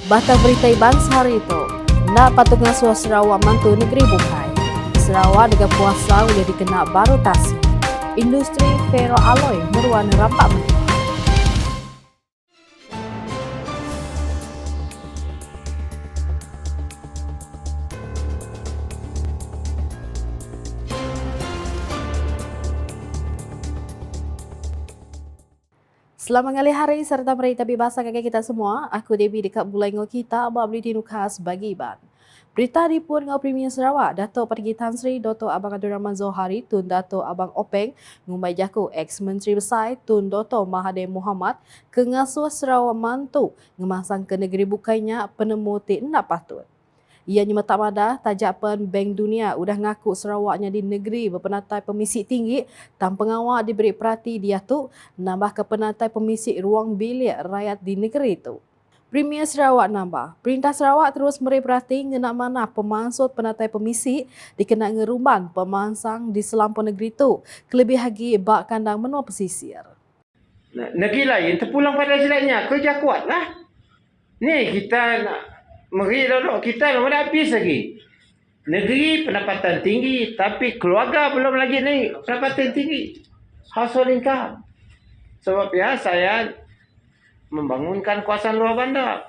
Bata berita Iban sehari itu, nak patut ngasuh Sarawak mantu negeri bukai. Sarawak dengan puasa boleh dikena baru tasi. Industri ferro alloy meruan rampak mentah. Selamat ngali hari serta berita bebas kakak kita semua. Aku Debbie dekat bulai ngau kita abang beli dinukas bagi Iban. Berita dipun ngau Premier Sarawak, Dato' Pergi Tan Sri Dr. Abang Abdul Rahman Zohari Tun Dato' Abang Openg ngumbai jaku ex-Menteri Besar Tun Dr. Mahathir Mohamad ke ngasuh Sarawak mantu ngemasang ke negeri bukainya penemu tik nak patut. Ianya tak madah tajak pen Bank Dunia udah ngaku Sarawaknya di negeri berpenatai pemisik tinggi tan pengawal diberi perhati dia tu nambah ke penatai pemisik ruang bilik rakyat di negeri itu. Premier Sarawak nambah, Perintah Sarawak terus beri perhati ngena mana pemansut penatai pemisik dikena ngerumban pemansang di selampau negeri tu, kelebih lagi bak kandang menua pesisir. Negeri lain terpulang pada silatnya, kerja kuat lah. Ni kita nak meri dulu, kita belum ada habis lagi. Negeri pendapatan tinggi, tapi keluarga belum lagi naik pendapatan tinggi. Household income. Sebab ya saya membangunkan kawasan luar bandar.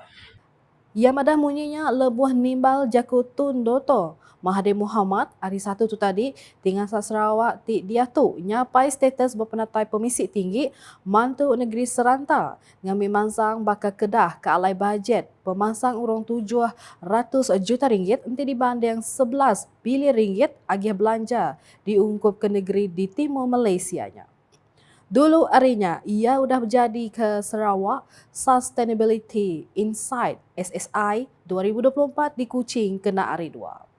Ia madah munyinya lebuh nimbal jaku Tun Doto Mahathir Mohamad hari Sabtu tu tadi tinggal Sarawak dia tu nyapai status berpenatai pemisik tinggi mantu negeri seranta ngambil mansang bakal Kedah ke alai bajet pemansang urang 700 juta ringgit nanti dibanding 11 bilion ringgit agih belanja diungkup ke negeri di timur Malaysianya. Dulu harinya, ia sudah berjadi ke Sarawak Sustainability Insight SSI 2024 di Kuching kena hari 2.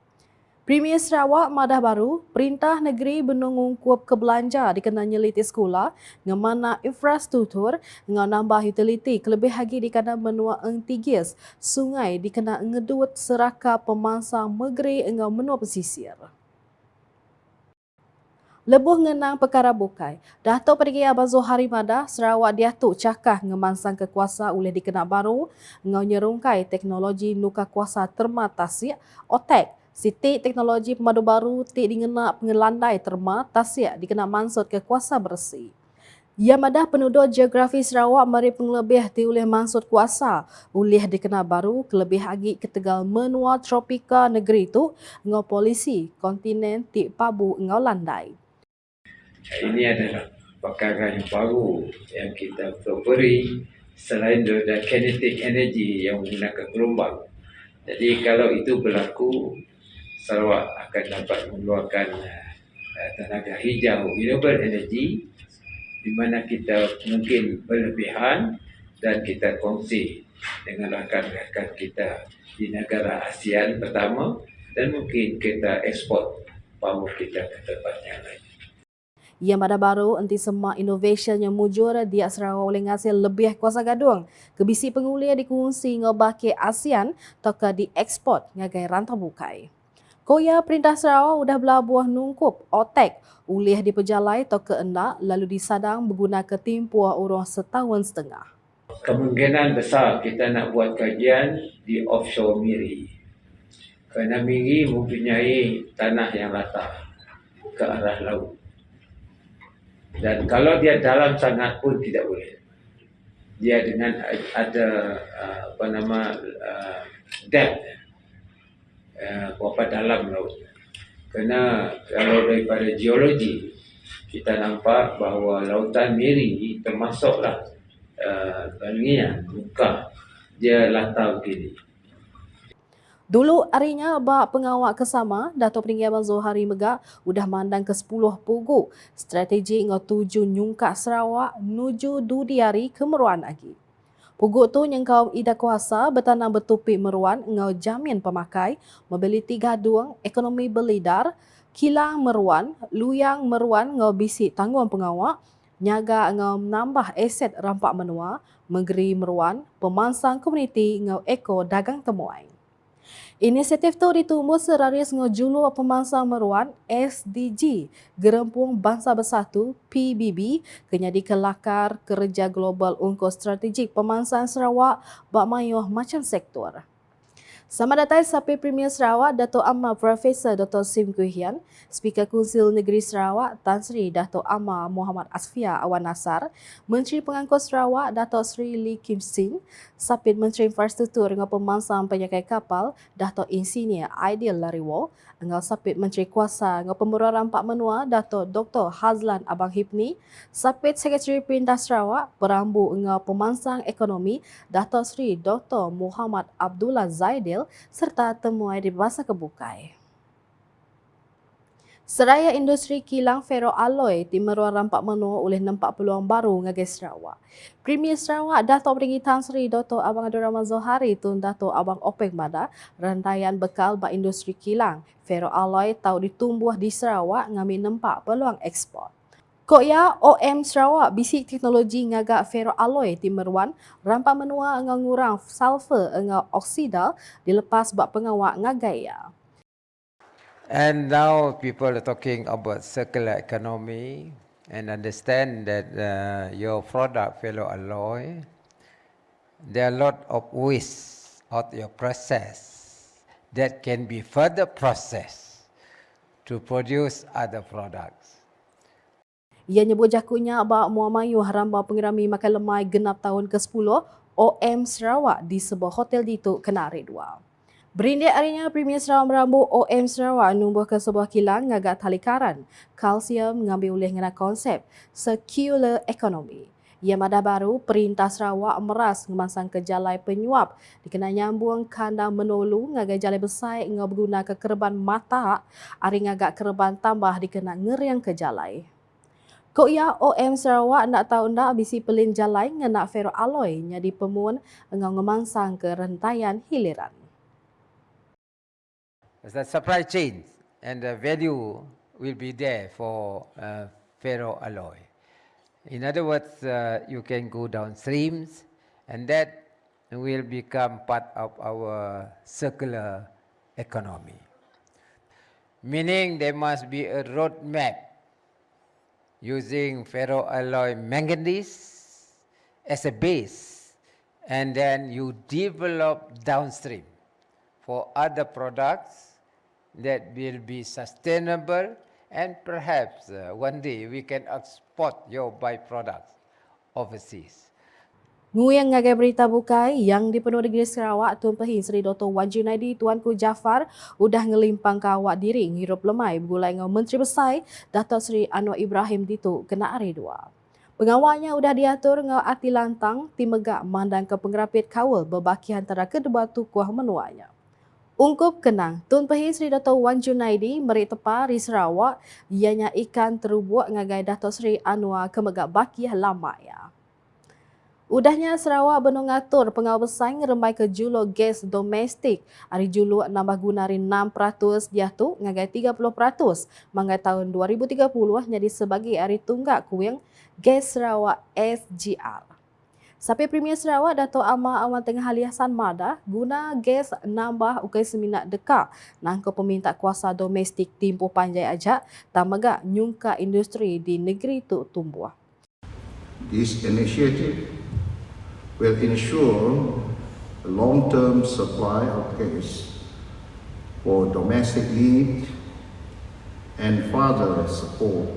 Premier Sarawak madah baru, Perintah Negeri menungkup ke belanja dikena nyeliti sekolah, ngemana infrastruktur, nambah utiliti, kelebih lagi dikena menua tigis, sungai dikena ngedut seraka pemansang negeri menua pesisir. Lebuh ngenang perkara bukai. Dato' Pergi Abang Zohari Madah, Sarawak dia tu cakah ngemansang kekuasa oleh dikena baru, ngau nyerungkai teknologi nuka kuasa termatasi, otek, siti teknologi pemadu baru ti dingena pengelandai termatasi dikena mansut kekuasa bersih. Ia madah penduduk geografi Sarawak mari penglebih ti oleh mansut kuasa, oleh dikena baru kelebih agi ketegal menua tropika negeri tu ngau polisi kontinen ti pabu ngau landai. Ini adalah perkara yang baru yang kita pelopori selain daripada kinetic energy yang menggunakan gelombang. Jadi kalau itu berlaku, Sarawak akan dapat mengeluarkan tenaga hijau renewable energy di mana kita mungkin berlebihan dan kita kongsi dengan rakan-rakan kita di negara ASEAN pertama dan mungkin kita ekspor power kita ke tempat yang lain. Ia madah baru anti semua innovation yang mujur di Sarawak boleh ngasil lebih kuasa gadung. Kebisi pengulia dikongsi ngobaki ASEAN toka diekspor ngagai rantau bukai. Koya Perintah Sarawak udah belabuh nungkup otek ulih diperjalai toka endak lalu disadang berguna ke timpuah urang setahun setengah. Kemungkinan besar kita nak buat kajian di offshore Miri. Kerana Miri mempunyai tanah yang latar ke arah laut. Dan kalau dia dalam sangat pun tidak boleh. Dia dengan ada depth berapa dalam laut. Kerana kalau daripada geologi kita nampak bahawa lautan Miri termasuklah balingan muka dia latar begini. Dulu harinya bak pengawal kesama, Dato' Peninggi Abang Zohari Megak udah mandang ke 10 pugu strategi ngau tuju nyungkak Sarawak nuju dudiari ke Meruan lagi. Pugu tu yang kaum ida kuasa bertanam bertupik Meruan ngau jamin pemakai, mobiliti gadung, ekonomi belidar, kilang Meruan, luyang Meruan ngau bisi tanggung pengawal, nyaga ngau menambah aset rampak menua, negeri Meruan, pemansang komuniti ngau eko dagang temuai. Inisiatif tu ditumbuh seraris ngejulu pemangsa meruan SDG Gerempung Bangsa Bersatu PBB kenyadi kelakar kerja global untuk strategik pemangsaan Sarawak bak mayuh macam sektor. Sama datang Sapi Premier Sarawak Dato' Amar Profesor Dr. Sim Kuhian, Speaker Konsil Negeri Sarawak Tan Sri Dato' Amar Muhammad Asfia Awan Nasar, Menteri Pengangkut Sarawak Dato' Sri Lee Kim Sin, Sapit Menteri Infrastruktur dengan Pemangsang Penyakai Kapal Dato' Insinyur Aidil Lariwo, dengan Sapit Menteri Kuasa dengan Pemberoran Pak Menua Dato' Dr. Hazlan Abang Hipni, Sapit Sekretari Perintah Sarawak Berambu dengan Pemangsang Ekonomi Dato' Sri Dr. Muhammad Abdullah Zaidil serta temuai di Bahasa Kebukai. Seraya industri kilang ferroalloy di Meruan Rampak Menua oleh nampak peluang baru ngagai Sarawak. Premier Sarawak Dato' Peringgi Tan Sri Dr. Abang Abdul Rahman Zohari tun Dato' Abang Openg Mada rantaian bekal bak industri kilang ferroalloy tau ditumbuh di Sarawak ngambil nampak peluang ekspor. Koya OM Sarawak bisik teknologi ngagak ferroalloy di Meruan, Rampak Menua ngurang sulfur dengan oksida dilepas bak pengawak ngagaya. And now people are talking about circular economy and understand that your product ferroalloy, there are a lot of waste of your process that can be further processed to produce other products. Ia nyebut jakunya bak muamayu haramba pengirami makan lemai genap tahun ke-10 OM Sarawak di sebuah hotel di Tuk Kenari 2. Berindik harinya Premier Sarawak merambu OM Sarawak numbuh ke sebuah kilang ngagak talikaran kalsium mengambil oleh ngena konsep circular economy. Ia madah baru Perintah Sarawak meras ngemasang ke jalai penyuap dikena nyambung kandang menolu ngagai jalai besar ngau berguna ke kerban mata ari ngagak kerban tambah dikena ngeriang ke jalai. Koya OM Sarawak nak tahu nak bisi pelin jalai ngenak ferroalloy nyadi pemun ngau ngemangsang ke rentaian hiliran. The supply chain and the value will be there for ferroalloy. In other words, you can go downstreams and that will become part of our circular economy. Meaning there must be a roadmap using ferroalloy manganese as a base and then you develop downstream for other products that will be sustainable and perhaps one day we can export your byproducts overseas. Nguyang ngagai berita bukai yang di Penuh Negeri Sarawak Tun Pehin Seri Dr. Wan Junaidi Tuanku Jaafar udah ngelimpang ke awak diri ngirup lemai bergulai dengan Menteri Besar Dato' Seri Anwar Ibrahim Ditu kena hari 2. Pengawalnya udah diatur ngau ati lantang timegak mandang ke pengerapit kawal berbaki antara kedua tukuh menuanya. Ungkup kenang, Tun Pehin Seri Dr. Wan Junaidi merik tepa di Sarawak ianya ikan terubuk ngagai Dato' Seri Anwar kemegak baki lamaya. Udahnya Sarawak benung ngatur pengawal besar ngeremai ke julu gas domestik. Hari julu nambah gunari 6% jatuh ngagai 30% mangai tahun 2030 jadi sebagai hari tunggak kuing gas Sarawak SGR. Sapi Premier Sarawak Dato' Amar Awan Tengah Haliasan Mada guna gas nambah ukai seminat dekak nangko peminta kuasa domestik timpuh panjai ajak tamagak nyungka industri di negeri tu tumbuh. This initiative will ensure a long-term supply of gas for domestic need and further support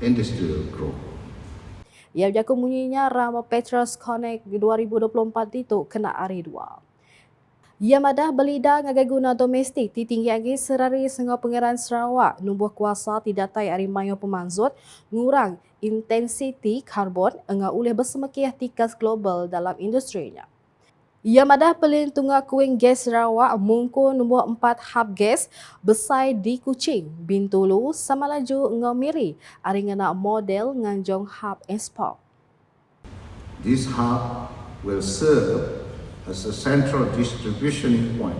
industrial growth. Ia berjaku bunyinya Rama Petros Connect 2024 itu kena hari 2. Ia madah belida ngagai guna domestik ditinggi lagi serari sengau pengeran Sarawak numbuh kuasa tidatai hari mayo pemanzut ngurang intensiti karbon engau oleh bersemekiah tikas global dalam industrinya. Ia madah pelin tunggak kuing gas Sarawak mungku nombor 4 hub gas besar di Kuching, Bintulu, Samalaju, engau Miri, ari ngena model nganjong hub and spoke. This hub will serve as a central distribution point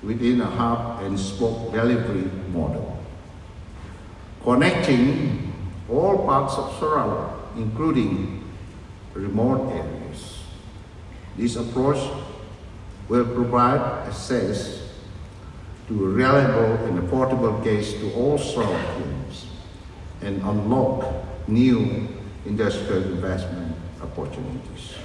within a hub and spoke delivery model, connecting all parts of Sarawak, including remote areas. This approach will provide access to reliable and affordable gas to all Sarawakians and unlock new industrial investment opportunities.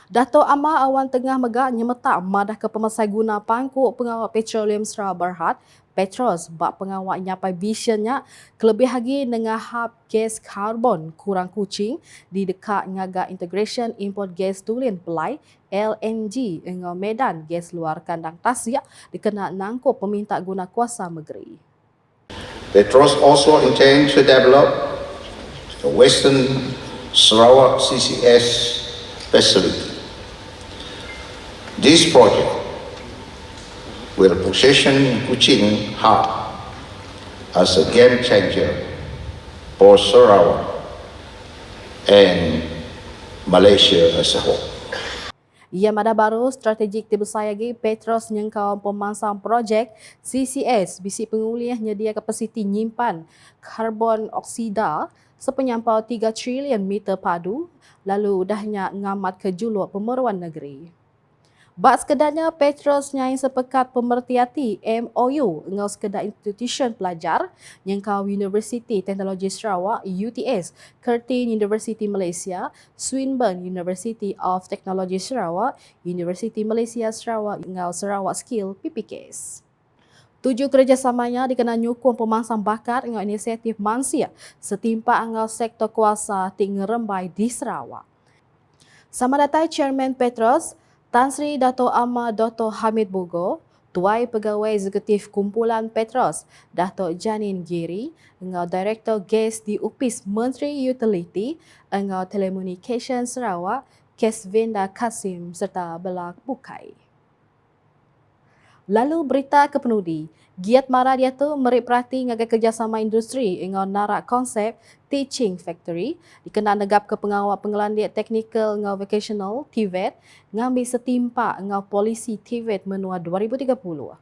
Dato' Amar Awan Tengah Megak nyemetak madah ke pemasai guna pangkuk pengawal petroleum Sarawak Berhad, Petros, bak pengawal nyapai visionnya kelebih lagi dengan hub gas karbon kurang kucing di dekat ngaga integration import gas tulen pelai LNG dengan medan gas luar kandang Tasik dikenal nangkup peminta guna kuasa negeri. Petros also intend to develop the Western Sarawak CCS facility. This project will position Kuching Hub as a game changer for Sarawak and Malaysia as a whole. Ia madah baru strategik tibusayagi Petros nyengkau pemansang projek CCS bisi pengulih nyedia kapasiti nyimpan karbon oksida sepenyampau 3 trilion meter padu lalu udahnya ngamat ke juluk pemeruan negeri. Bak sekedarnya Petros nyai sepekat pemertiati MOU dengan sekedar institution pelajar nyengkau Universiti Teknologi Sarawak UTS, Curtin University Malaysia, Swinburne University of Technology Sarawak, Universiti Malaysia Sarawak dengan Sarawak Skill PPKS. Tujuh kerjasamanya dikenal nyukung pemansang bakat dengan inisiatif Mansia setimpak dengan sektor kuasa tinggi rembai di Sarawak. Sama datai Chairman Petros, Tan Sri Dato' Amar Dr. Hamid Bogo, Tuai Pegawai Eksekutif Kumpulan Petros, Dato' Janin Giri, dengan Direktor Gas di Upis Menteri Utility, dengan Telekomunikasi Sarawak, Kesvinda Kasim serta Belak Bukai. Lalu berita ke penudi. Giat Mara dia tu merik perhati ngagai kerjasama industri dengan narak konsep Teaching Factory dikenal negap ke pengawal pengelandiat teknikal dengan vocational TVET ngambil setimpak dengan polisi TVET menua 2030.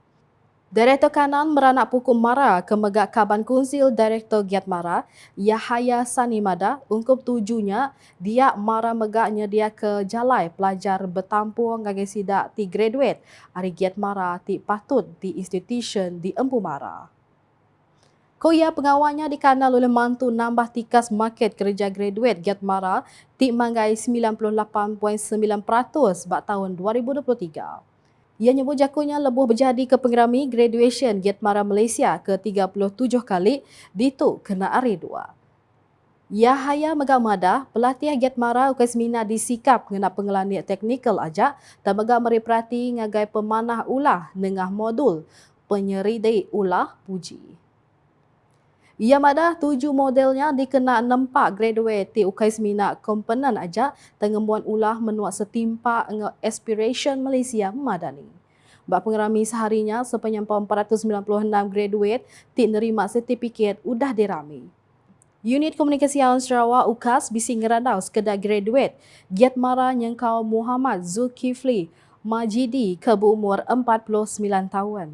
Direktor Kanan meranak pukul Mara ke megak Kaban Kunsil Direktor Giat Mara, Yahaya Sani Mada, ungkup tujunya dia Mara megaknya dia ke jalai pelajar bertampung ngagai sidak ti graduate hari Giat Mara ti patut di institution di Empu Mara. Koya pengawalnya dikenal oleh mantu nambah tikas market kerja graduate Giat Mara ti manggai 98.9% bak tahun 2023. Ia nyebut jakunya lebuh berjadi ke pengerami graduation Giat Mara Malaysia ke-37 kali ditu kena hari 2. Yahaya Megak Madah, pelatih Giat Mara ukai semina disikap ngena pengelanian teknikal ajak dan megak meriperhati ngagai pemanah ulah nengah modul penyeridai ulah puji. Ia madah 7 modelnya dikena nempak graduate ti ukai semina komponen aja tengembuan ulah menuak setimpak dengan aspiration Malaysia memadani. Bak pengerami seharinya sepenyampau 496 graduate ti nerima sertifikat udah dirami. Unit Komunikasi Awam Sarawak UKAS bisi ngerandau sekedar graduate Giat Mara nyengkau Muhammad Zulkifli Majidi ke berumur 49 tahun.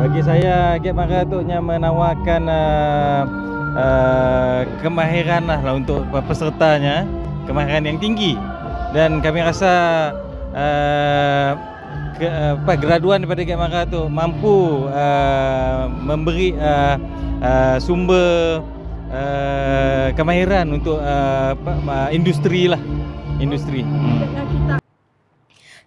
Bagi saya, Giat Mara tu menawarkan kemahiran lah untuk pesertanya, kemahiran yang tinggi, dan kami rasa graduan daripada Giat Mara tu mampu memberi sumber kemahiran untuk industri lah, industri.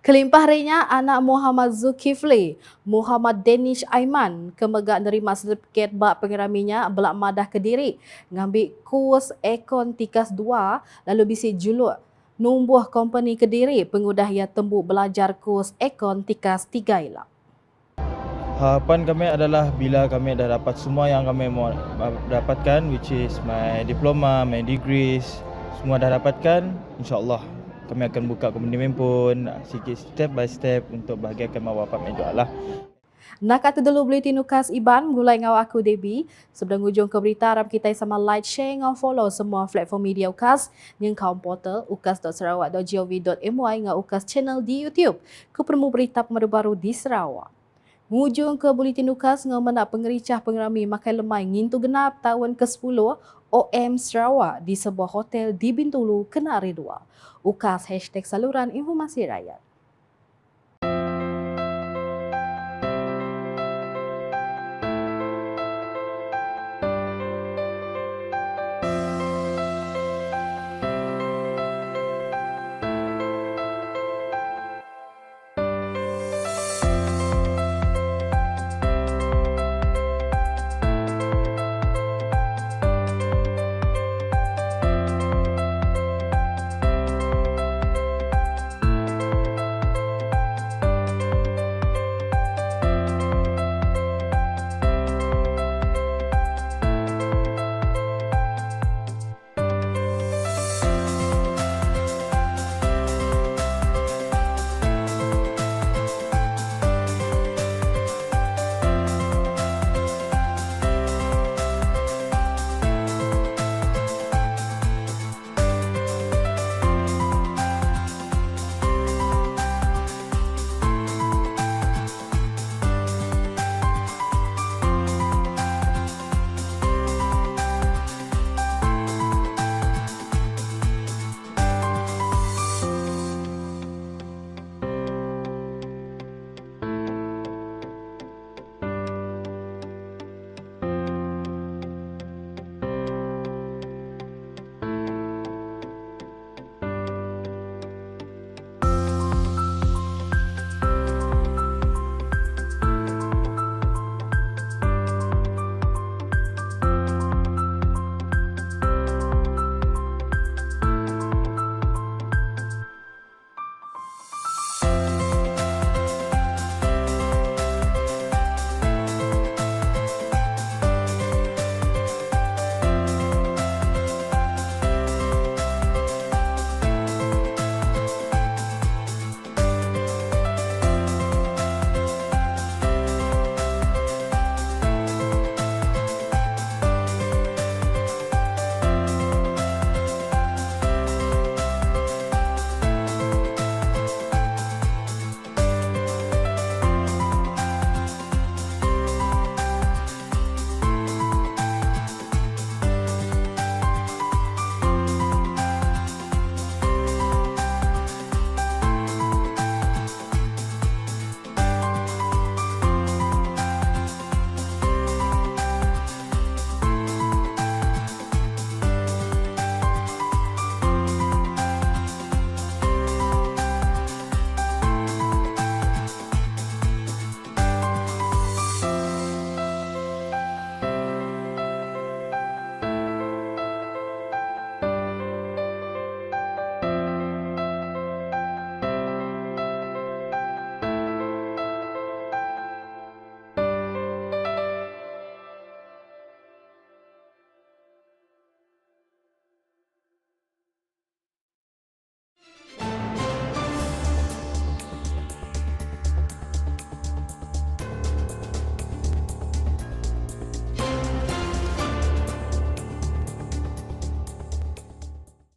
Kelimpah harinya anak Muhammad Zulkifli, Muhammad Danish Aiman kemegak nerima sertifikat bak pengeraminya belak madah Kediri ngambil kurs Ekon Tikas 2 lalu bisi juluk numbuh company Kediri pengudah ia tembuk belajar kurs Ekon Tikas 3 ilak. Harapan kami adalah bila kami dah dapat semua yang kami mau dapatkan, which is my diploma, my degrees, semua dah dapatkan, insyaAllah kami akan buka company pun sikit step by step untuk bahagiakan mak bapak kami doalah. Nak kata dulu Bulletin UKAS Iban mulai ngau aku Debbie. Sebelum hujung ke berita harap kita sama like, share ngau follow semua platform media UKAS yang kaum portal ukas.sarawak.gov.my ngau UKAS channel di YouTube. Ku permu berita baru di Sarawak. Mujung ke Buletin Ukas mengenai pengericah pengerami makan lemai ngintu genap tahun ke-10 OM Sarawak di sebuah hotel di Bintulu, Kenari 2. Ukas #saluran informasi rakyat.